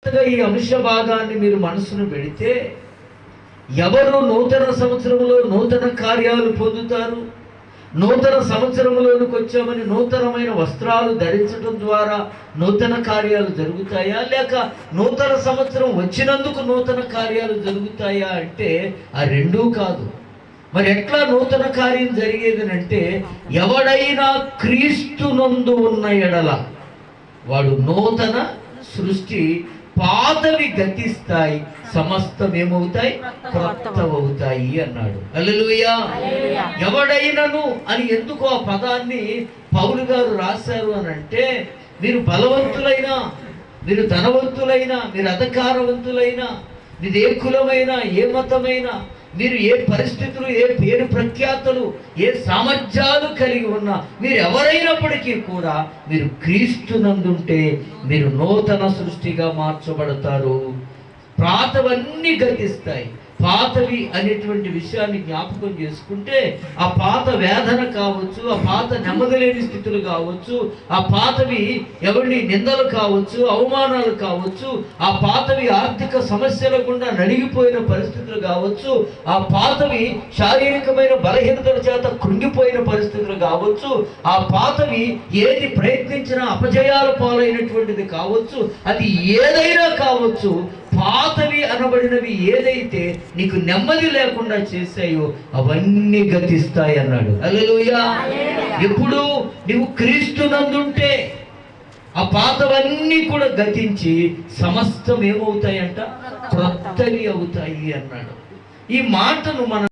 ఈ అంశ భాగాన్ని మీరు మనసును పెడితే ఎవరు నూతన సంవత్సరంలో నూతన కార్యాలు పొందుతారు? నూతన సంవత్సరంలోనికి వచ్చామని నూతనమైన వస్త్రాలు ధరించడం ద్వారా నూతన కార్యాలు జరుగుతాయా, లేక నూతన సంవత్సరం వచ్చినందుకు నూతన కార్యాలు జరుగుతాయా అంటే ఆ రెండూ కాదు. మరి ఎట్లా నూతన కార్యం జరిగేదనంటే, ఎవడైనా క్రీస్తునందు ఉన్న ఎడల వాడు నూతన సృష్టి, పాతవి గతిస్తాయి, సమస్తం ఏమవుతాయి? క్రొత్తవవుతాయి అన్నాడు. హల్లెలూయా. ఎవడైనను అని ఎందుకు ఆ పదాన్ని పౌలు గారు రాశారు అని అంటే, మీరు బలవంతులైనా, మీరు ధనవంతులైనా, మీరు అధికారవంతులైనా, మీది ఏ కులమైనా, ఏ మతమైనా, మీరు ఏ పరిస్థితులు, ఏ పేరు ప్రఖ్యాతలు, ఏ సామర్థ్యాలు కలిగి ఉన్నా, మీరు ఎవరైనప్పటికీ కూడా మీరు క్రీస్తునందుంటే మీరు నూతన సృష్టిగా మార్చబడతారు. పాతవన్నీ గతిస్తాయి. పాతవి అనేటువంటి విషయాన్ని జ్ఞాపకం చేసుకుంటే, ఆ పాత వేదన కావచ్చు, ఆ పాత నెమ్మది లేని స్థితులు కావచ్చు, ఆ పాతవి ఎవరిని నిందలు కావచ్చు, అవమానాలు కావచ్చు, ఆ పాతవి ఆర్థిక సమస్యల గుండా నలిగిపోయిన పరిస్థితులు కావచ్చు, ఆ పాతవి శారీరకమైన బలహీనతల చేత కృంగిపోయిన పరిస్థితులు కావచ్చు, ఆ పాతవి ఏది ప్రయత్నించినా అపజయాల పాలైనటువంటిది కావచ్చు, అది ఏదైనా కావచ్చు, పాతవి అనబడినవి ఏదైతే నీకు నెమ్మది లేకుండా చేశాయో అవన్నీ గతిస్తాయి అన్నాడు. హల్లెలూయా. ఎప్పుడు నువ్వు క్రీస్తునందుంటే ఆ పాతవన్నీ కూడా గతించి సమస్తం ఏమవుతాయంట? క్రొత్తవి అవుతాయి అన్నాడు. ఈ మాటను మన